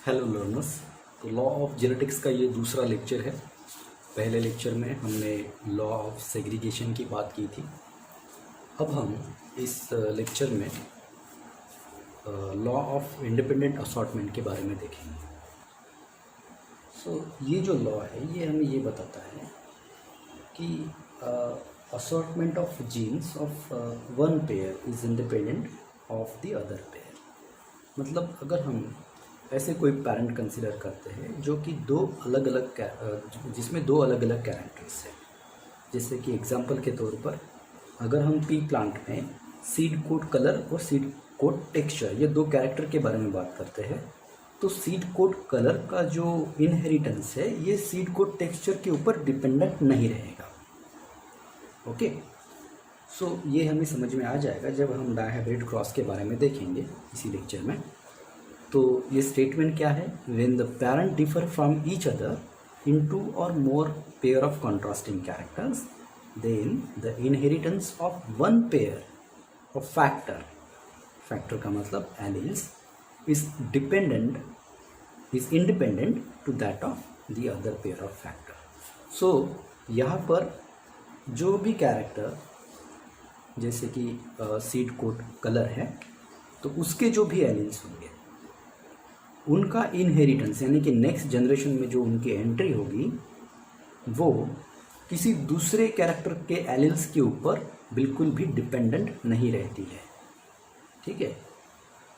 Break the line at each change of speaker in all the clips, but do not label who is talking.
Hello learners. तो law of genetics का ये दूसरा लेक्चर है। पहले लेक्चर में हमने लॉ ऑफ सेग्रीगेशन की बात की थी। अब हम इस लेक्चर में लॉ ऑफ इंडिपेंडेंट असॉर्टमेंट के बारे में देखेंगे। ये जो लॉ है ये हमें ये बताता है कि assortment of jeans of one pair is independent of the other pair. मतलब अगर हम ऐसे कोई पेरेंट कंसीडर करते हैं जो कि जिसमें दो अलग अलग कैरेक्टर्स हैं, जैसे कि एग्जांपल के तौर पर अगर हम पी प्लांट में सीड कोट कलर और सीड कोट टेक्सचर ये दो कैरेक्टर के बारे में बात करते हैं, तो सीड कोट कलर का जो इनहेरिटेंस है ये सीड कोट टेक्सचर के ऊपर डिपेंडेंट नहीं रहेगा। ओके, ये हमें समझ में आ जाएगा जब हम डायहाइब्रिड क्रॉस के बारे में देखेंगे इसी लेक्चर में। तो ये स्टेटमेंट क्या है? When the parent differ from each other in two or more pair of contrasting characters, then the inheritance of one pair of factor का मतलब alleles is independent to that of the other pair of factor. यहाँ पर जो भी character जैसे कि seed coat colour है, तो उसके जो भी एलील्स होंगे उनका इनहेरिटेंस यानी कि नेक्स्ट जनरेशन में जो उनकी एंट्री होगी वो किसी दूसरे कैरेक्टर के एलील्स के ऊपर बिल्कुल भी डिपेंडेंट नहीं रहती है। ठीक है,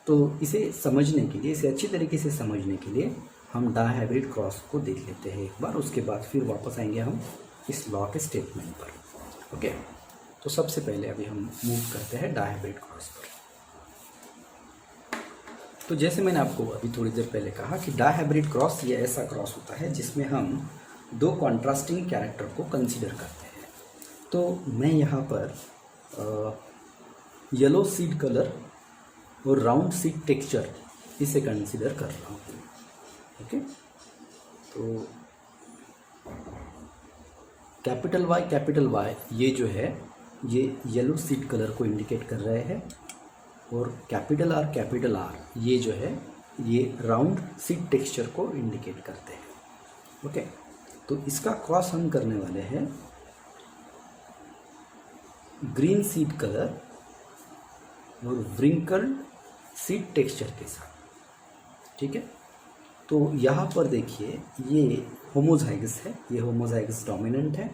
तो इसे समझने के लिए, इसे अच्छी तरीके से समझने के लिए हम डायहाइब्रिड क्रॉस को देख लेते हैं एक बार, उसके बाद फिर वापस आएंगे हम इस लॉ के स्टेटमेंट पर। ओके, तो सबसे पहले अभी हम मूव करते हैं डायहाइब्रिड क्रॉस पर। तो जैसे मैंने आपको अभी थोड़ी देर पहले कहा कि डायहाइब्रिड क्रॉस ये ऐसा क्रॉस होता है जिसमें हम दो कॉन्ट्रास्टिंग कैरेक्टर को कंसीडर करते हैं। तो मैं यहाँ पर येलो सीड कलर और राउंड सीड टेक्सचर इसे कंसीडर कर रहा हूँ। ओके, तो कैपिटल वाई ये जो है ये येलो सीड कलर को इंडिकेट कर रहे हैं, और कैपिटल आर ये जो है ये राउंड सीड टेक्सचर को इंडिकेट करते हैं। ओके, तो इसका क्रॉस हम करने वाले हैं ग्रीन सीड कलर और व्रिंकल्ड सीड टेक्सचर के साथ। ठीक है, तो यहाँ पर देखिए ये होमोजाइगस है, ये होमोजाइगस डोमिनेंट है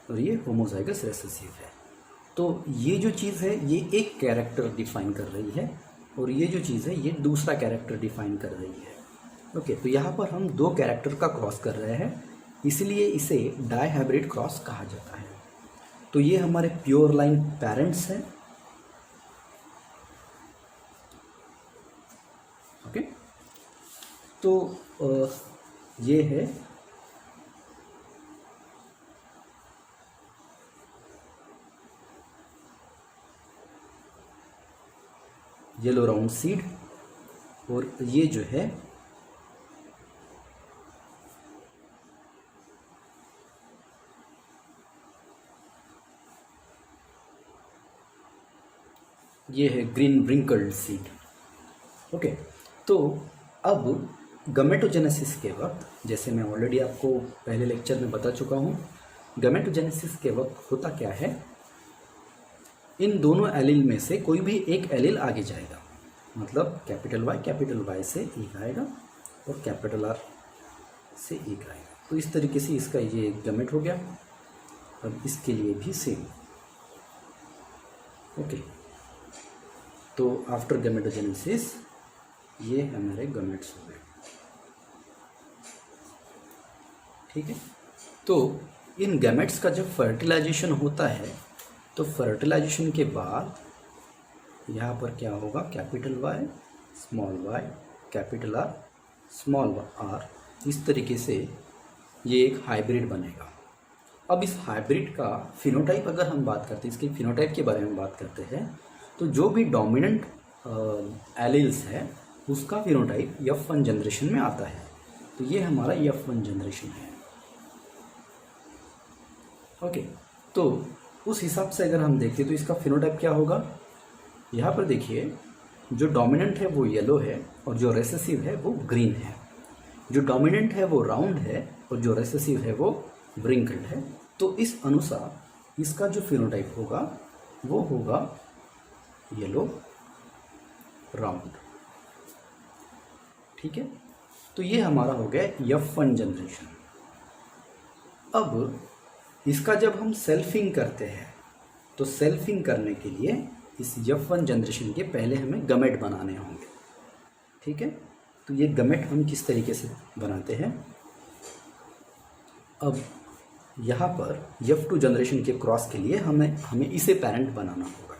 और ये होमोजाइगस रिसेसिव है। तो ये जो चीज़ है ये एक कैरेक्टर डिफाइन कर रही है और ये जो चीज़ है ये दूसरा कैरेक्टर डिफाइन कर रही है। ओके, तो यहाँ पर हम दो कैरेक्टर का क्रॉस कर रहे हैं, इसलिए इसे डायहाइब्रिड क्रॉस कहा जाता है। तो ये हमारे प्योर लाइन पेरेंट्स हैं। ओके, तो ये है येलो राउंड सीड और ये जो है ये है ग्रीन व्रिंकल्ड सीड। ओके, तो अब गमेटोजेनेसिस के वक्त, जैसे मैं ऑलरेडी आपको पहले लेक्चर में बता चुका हूँ, गमेटोजेनेसिस के वक्त होता क्या है, इन दोनों एलील में से कोई भी एक एलील आगे जाएगा। मतलब कैपिटल वाई से एक आएगा और कैपिटल आर से एक आएगा। तो इस तरीके से इसका ये गमेट हो गया। अब इसके लिए भी सेम। ओके, तो आफ्टर गमेटोजेनेसिस ये हमारे गमेट्स हो गए। ठीक है, तो इन गैमेट्स का जब फर्टिलाइजेशन होता है तो फर्टिलाइजेशन के बाद यहाँ पर क्या होगा, capital Y capital R small R, इस तरीके से ये एक हाइब्रिड बनेगा। अब इस हाइब्रिड का फिनोटाइप अगर हम बात करते हैं, इसके फिनोटाइप के बारे में बात करते हैं, तो जो भी डोमिनेंट एलील्स है उसका फिनोटाइप F1 जनरेशन में आता है। तो ये हमारा F1 जनरेशन है। ओके, तो उस हिसाब से अगर हम देखें तो इसका फिनोटाइप क्या होगा, यहाँ पर देखिए जो डोमिनेंट है वो येलो है और जो रेसेसिव है वो ग्रीन है। जो डोमिनेंट है वो राउंड है और जो रिसेसिव है वो व्रिंकल्ड है। तो इस अनुसार इसका जो फिनोटाइप होगा वो होगा येलो राउंड। ठीक है, तो ये हमारा हो गया F1 जनरेशन। अब इसका जब हम सेल्फिंग करते हैं तो सेल्फिंग करने के लिए इस F1 जनरेशन के पहले हमें गमेट बनाने होंगे। ठीक है, तो ये गमेट हम किस तरीके से बनाते हैं, अब यहाँ पर F2 जनरेशन के क्रॉस के लिए हमें इसे पेरेंट बनाना होगा।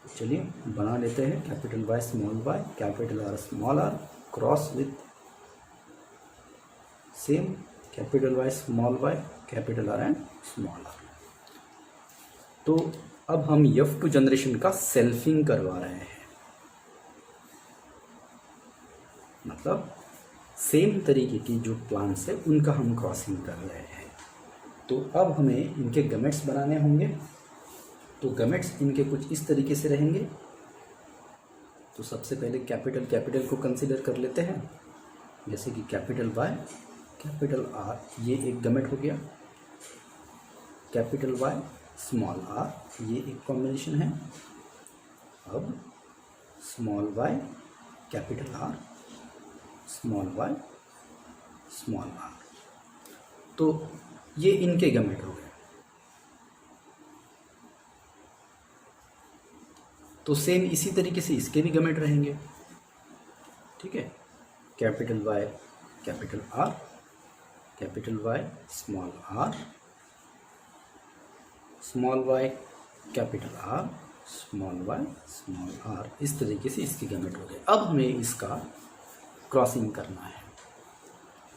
चलिए बना लेते हैं, capital Y small y capital R small r cross with same capital Y small y capital R and small r। तो अब हम F2 जनरेशन का सेल्फिंग करवा रहे हैं, मतलब सेम तरीके की जो प्लांट्स है उनका हम क्रॉसिंग कर रहे हैं। तो अब हमें इनके गमेट्स बनाने होंगे। तो गमेट्स इनके कुछ इस तरीके से रहेंगे। तो सबसे पहले कैपिटल को कंसीडर कर लेते हैं, जैसे कि कैपिटल Y कैपिटल R, ये एक गमेट हो गया। कैपिटल Y स्मॉल r, ये एक कॉम्बिनेशन है। अब small y capital R small y small r, तो ये इनके गमेट हो गए। तो सेम इसी तरीके से इसके भी गमेट रहेंगे। ठीक है, capital Y capital R capital Y small r small y capital R small y small r, इस तरीके से इसके गमेट हो गए। अब हमें इसका क्रॉसिंग करना है।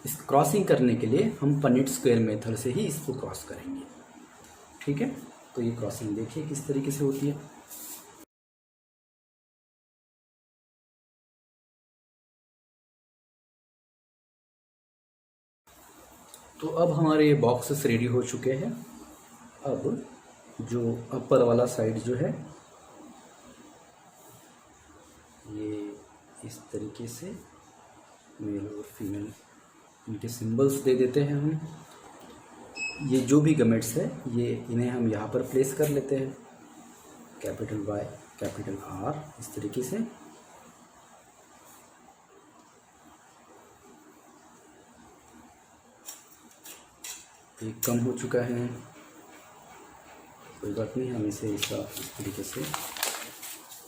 इस क्रॉसिंग करने के लिए हम पनिट स्क्वायर मेथड से ही इसको क्रॉस करेंगे। ठीक है, तो ये क्रॉसिंग देखिए किस तरीके से होती है। तो अब हमारे बॉक्सेस रेडी हो चुके हैं। अब जो अपर वाला साइड जो है ये इस तरीके से मेल और फीमेल इनके सिंबल्स दे देते हैं हम। ये जो भी गमेट्स है ये इन्हें हम यहाँ पर प्लेस कर लेते हैं, कैपिटल Y कैपिटल R, इस तरीके से। एक कम हो चुका है, कोई बात नहीं, हम इसे इस तरीके से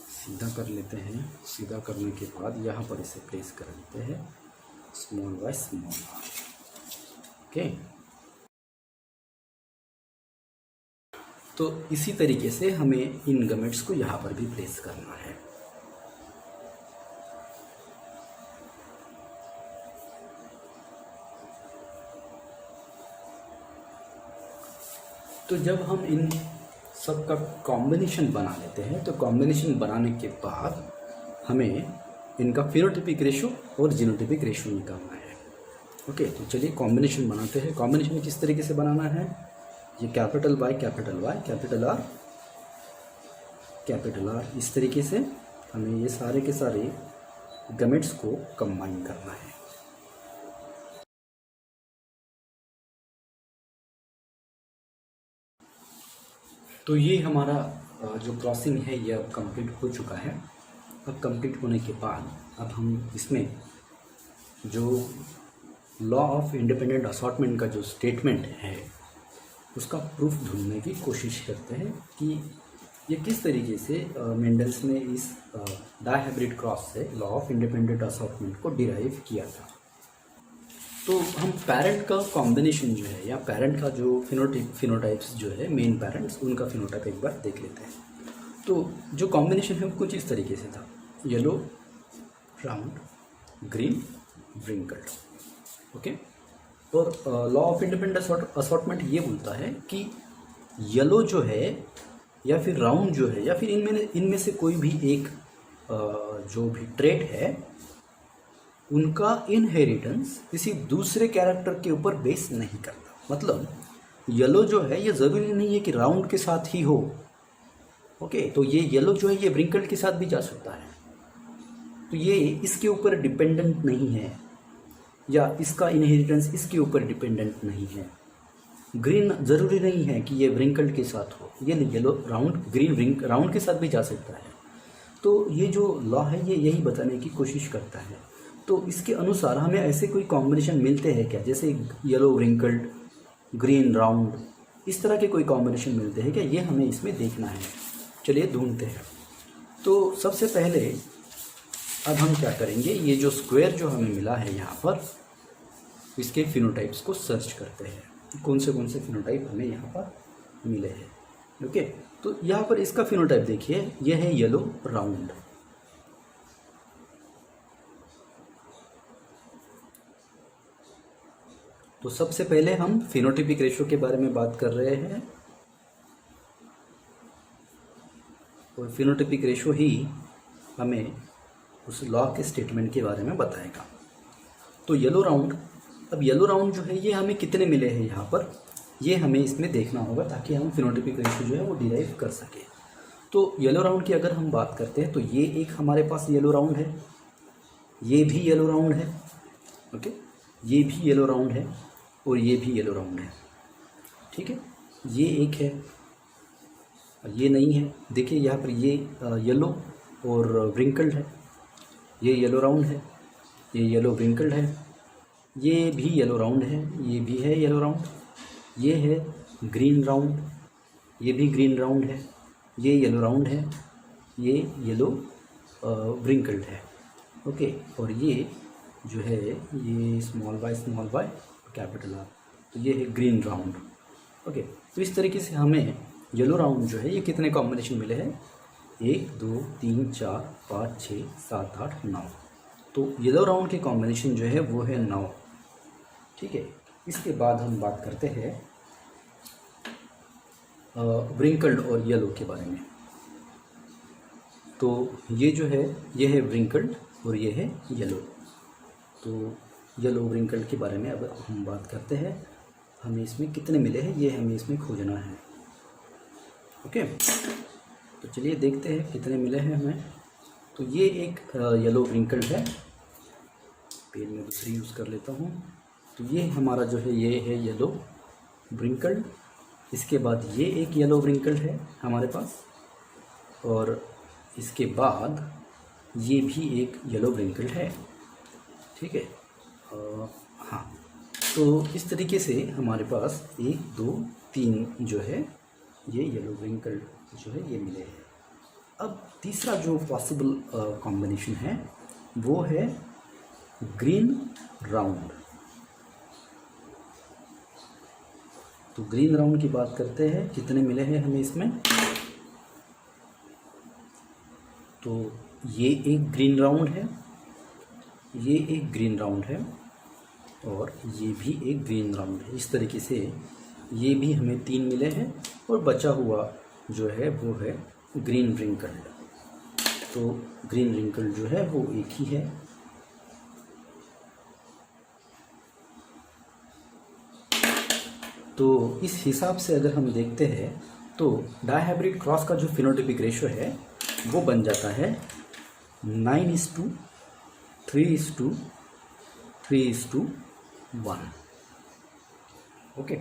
सीधा कर लेते हैं। सीधा करने के बाद यहाँ पर इसे प्लेस कर लेते हैं, small y small r। Okay, तो इसी तरीके से हमें इन गमेट्स को यहाँ पर भी प्लेस करना है। तो जब हम इन सब का कॉम्बिनेशन बना लेते हैं तो कॉम्बिनेशन बनाने के बाद हमें इनका फिनोटाइपिक रेशो और जीनोटाइपिक रेशो निकालना है। ओके, तो चलिए कॉम्बिनेशन बनाते हैं। कॉम्बिनेशन किस तरीके से बनाना है, ये capital Y capital R capital R, इस तरीके से हमें ये सारे के सारे गमेट्स को कंबाइन करना है। तो ये हमारा जो क्रॉसिंग है ये अब कंप्लीट हो चुका है। अब कंप्लीट होने के बाद अब हम इसमें जो लॉ ऑफ इंडिपेंडेंट असॉर्टमेंट का जो स्टेटमेंट है उसका प्रूफ ढूंढने की कोशिश करते हैं कि ये किस तरीके से मेंडल्स ने इस डायहाइब्रिड क्रॉस से लॉ ऑफ इंडिपेंडेंट असॉर्टमेंट को डिराइव किया था। तो हम पेरेंट का कॉम्बिनेशन जो है या पेरेंट का जो फिनोटाइप्स जो है, मेन पेरेंट्स, उनका फिनोटाइप एक बार देख लेते हैं। तो जो कॉम्बिनेशन है वो कुछ इस तरीके से था, yellow round green wrinkled. Okay, और लॉ ऑफ इंडिपेंडेंट असॉर्टमेंट ये बोलता है कि येलो जो है या फिर राउंड जो है या फिर इनमें से कोई भी एक जो भी ट्रेट है उनका इनहेरिटेंस किसी दूसरे कैरेक्टर के ऊपर बेस नहीं करता। मतलब येलो जो है ये ज़रूरी नहीं है कि राउंड के साथ ही हो। ओके, तो ये येलो जो है ये व्रिंकल्ड के साथ भी जा सकता है, तो ये इसके ऊपर डिपेंडेंट नहीं है। या इसका इनहेरिटेंस इसके ऊपर डिपेंडेंट नहीं है। ग्रीन ज़रूरी नहीं है कि ये व्रिंकल्ड के साथ हो, ये येलो राउंड ग्रीन राउंड के साथ भी जा सकता है। तो ये जो लॉ है ये यही बताने की कोशिश करता है। तो इसके अनुसार हमें ऐसे कोई कॉम्बिनेशन मिलते हैं क्या, जैसे येलो व्रिंकल्ड, ग्रीन राउंड, इस तरह के कोई कॉम्बिनेशन मिलते हैं क्या, ये हमें इसमें देखना है। चलिए ढूंढते हैं। तो सबसे पहले अब हम क्या करेंगे, ये जो स्क्वायर जो हमें मिला है यहाँ पर, इसके फिनोटाइप्स को सर्च करते हैं, कौन से फिनोटाइप हमें यहाँ पर मिले हैं। ओके, तो यहाँ पर इसका फिनोटाइप देखिए, यह है येलो राउंड। तो सबसे पहले हम फिनोटिपिक रेशो के बारे में बात कर रहे हैं, और फिनोटिपिक रेशो ही हमें उस लॉ के स्टेटमेंट के बारे में बताएगा। तो येलो राउंड, अब येलो राउंड जो है ये हमें कितने मिले हैं यहाँ पर, ये हमें इसमें देखना होगा ताकि हम फिनोटिपिक रेशो जो है वो डिराइव कर सके। तो येलो राउंड की अगर हम बात करते हैं तो ये एक हमारे पास येलो राउंड है, ये भी येलो राउंड है, ओके, ये भी येलो राउंड है, और ये भी येलो राउंड है। ठीक है, ये एक है, ये नहीं है। देखिए यहाँ पर ये येलो और व्रिंकल्ड है, ये येलो राउंड है, ये येलो व्रिंकल्ड है, ये भी येलो राउंड है, ये भी है येलो राउंड, ये है ग्रीन राउंड, ये भी ग्रीन राउंड है, ये येलो राउंड है, ये येलो व्रिंकल्ड है। ओके, और ये जो है ये स्मॉल वाई कैपिटल आर, तो ये है ग्रीन राउंड। ओके, तो इस तरीके से हमें येलो राउंड जो है ये कितने कॉम्बिनेशन मिले हैं, 1 2 3 4 5 6 7 8 9। तो येलो राउंड के कॉम्बिनेशन जो है वो है 9। ठीक है, इसके बाद हम बात करते हैं व्रिंकल्ड और येलो के बारे में। तो ये जो है ये है व्रिंकल्ड और ये है येलो। तो येलो व्रिंकल्ड के बारे में अब हम बात करते हैं, हमें इसमें कितने मिले हैं ये हमें इसमें खोजना है। ओके, तो चलिए देखते हैं कितने मिले हैं हमें। तो ये एक येलो व्रिंकल्ड है, पेन में दूसरी यूज़ कर लेता हूँ। तो ये हमारा जो है ये है येलो व्रिंकल्ड, इसके बाद ये एक येलो व्रिंकल्ड है हमारे पास, और इसके बाद ये भी एक येलो व्रिंकल्ड है। ठीक है, हाँ, तो इस तरीके से हमारे पास 1 2 3 जो है ये येलो व्रिंकल्ड जो है ये मिले हैं। अब तीसरा जो पॉसिबल कॉम्बिनेशन है वो है ग्रीन राउंड। तो ग्रीन राउंड की बात करते हैं, कितने मिले हैं हमें इसमें। तो ये एक ग्रीन राउंड है, ये एक ग्रीन राउंड है, और ये भी एक ग्रीन राउंड है। इस तरीके से ये भी हमें 3 मिले हैं, और बचा हुआ जो है वो है ग्रीन रिंकल्ड। तो ग्रीन रिंकल्ड जो है वो एक ही है। तो इस हिसाब से अगर हम देखते हैं तो डायहाइब्रिड क्रॉस का जो फिनोटिपिक रेशो है वो बन जाता है 9:3:3:1। ओके,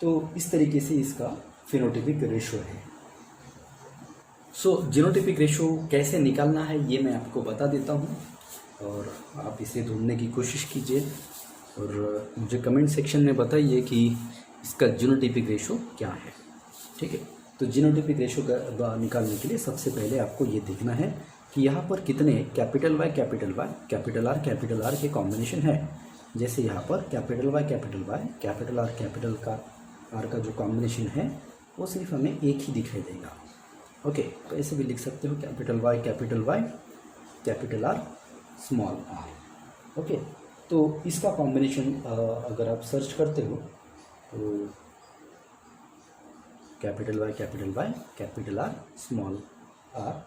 तो इस तरीके से इसका फिनोटिपिक रेशो है। सो जीनोटिपिक रेशो कैसे निकालना है ये मैं आपको बता देता हूँ, और आप इसे ढूंढने की कोशिश कीजिए, और मुझे कमेंट सेक्शन में बताइए कि इसका जीनोटिपिक रेशो क्या है। ठीक है, तो जीनोटिपिक रेशो का निकालने के लिए सबसे पहले आपको ये देखना है कि यहाँ पर कितने कैपिटल वाई कैपिटल आर के कॉम्बिनेशन है। जैसे यहाँ पर कैपिटल वाई कैपिटल आर का जो कॉम्बिनेशन है वो सिर्फ हमें एक ही दिखाई देगा। ओके, तो ऐसे भी लिख सकते हो capital Y capital R small R. Okay, तो इसका कॉम्बिनेशन अगर आप सर्च करते हो तो capital Y capital R small R,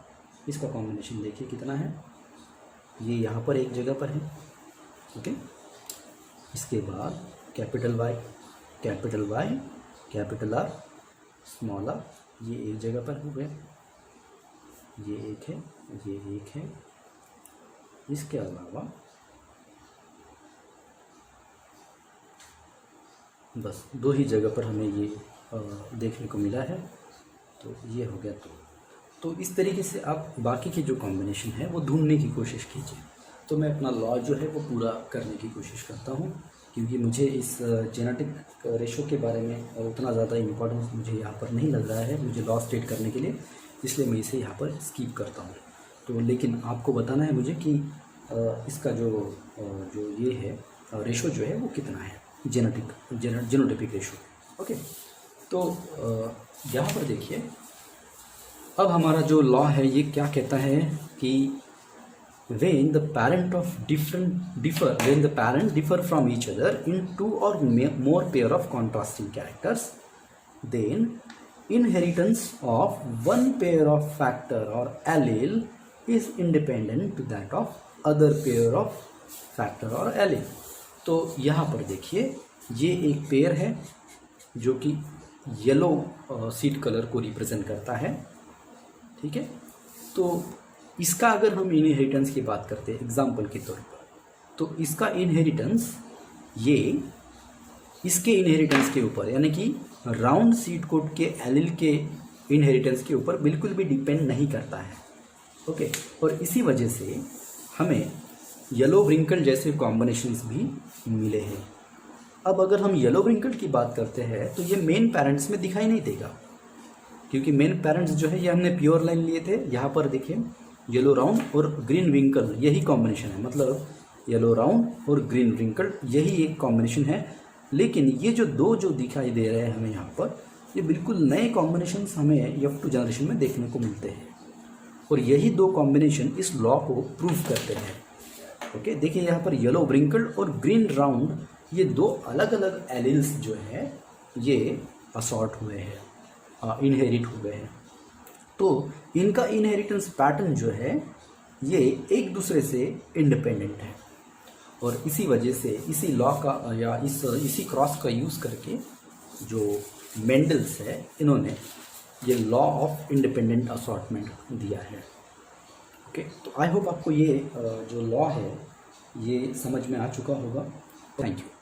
इसका कॉम्बिनेशन देखिए कितना है। ये यहाँ पर एक जगह पर है। ओके, इसके बाद capital Y capital R small R, ये एक जगह पर हो गया, ये एक है, ये एक है। इसके अलावा बस 2 ही जगह पर हमें ये देखने को मिला है। तो ये हो गया। तो इस तरीके से आप बाकी के जो कॉम्बिनेशन है वो ढूंढने की कोशिश कीजिए। तो मैं अपना लॉ जो है वो पूरा करने की कोशिश करता हूँ, क्योंकि मुझे इस जेनेटिक रेशो के बारे में उतना ज़्यादा इम्पोर्टेंस मुझे यहाँ पर नहीं लग रहा है मुझे लॉ स्टेट करने के लिए, इसलिए मैं इसे यहाँ पर स्किप करता हूँ। तो लेकिन आपको बताना है मुझे कि इसका जो ये है रेशो जो है वो कितना है, जीनोटाइपिक रेशो। ओके, तो यहाँ पर देखिए, अब हमारा जो लॉ है ये क्या कहता है कि when the parent differ from each other in 2 or more pair of contrasting characters, then inheritance of one pair of factor or allele is independent to that of other pair of factor or allele। तो यहाँ पर देखिए, ये एक pair है जो कि yellow seed colour को रिप्रेजेंट करता है, ठीक है। तो इसका अगर हम इनहेरिटेंस की बात करते हैं एग्जाम्पल के तौर पर, तो इसका इनहेरिटेंस ये इसके इनहेरिटेंस के ऊपर, यानी कि राउंड सीड कोड के एलील के इनहेरिटेंस के ऊपर बिल्कुल भी डिपेंड नहीं करता है। ओके, और इसी वजह से हमें येलो व्रिंकल जैसे कॉम्बिनेशंस भी मिले हैं। अब अगर हम येलो व्रिंकल की बात करते हैं तो ये मेन पेरेंट्स में दिखाई नहीं देगा, क्योंकि मेन पेरेंट्स जो है ये हमने प्योर लाइन लिए थे। यहाँ पर देखिए, येलो राउंड और ग्रीन विंकल यही कॉम्बिनेशन है, मतलब येलो राउंड और ग्रीन विंकल यही एक कॉम्बिनेशन है। लेकिन ये जो दिखाई दे रहे हैं हमें यहाँ पर, ये बिल्कुल नए कॉम्बिनेशंस हमें F2 जनरेशन में देखने को मिलते हैं, और यही 2 कॉम्बिनेशन इस लॉ को प्रूव करते हैं। ओके, देखिए यहाँ पर येलो व्रिंकल और ग्रीन राउंड, ये 2 अलग अलग एलील्स जो है ये असॉर्ट हुए हैं, इनहेरिट हुए हैं। तो इनका इनहेरिटेंस पैटर्न जो है ये एक दूसरे से इंडिपेंडेंट है, और इसी वजह से इसी लॉ का या इसी क्रॉस का यूज़ करके जो मेंडल्स है इन्होंने ये लॉ ऑफ इंडिपेंडेंट असॉर्टमेंट दिया है। ओके, तो आई होप आपको ये जो लॉ है ये समझ में आ चुका होगा। Thank you.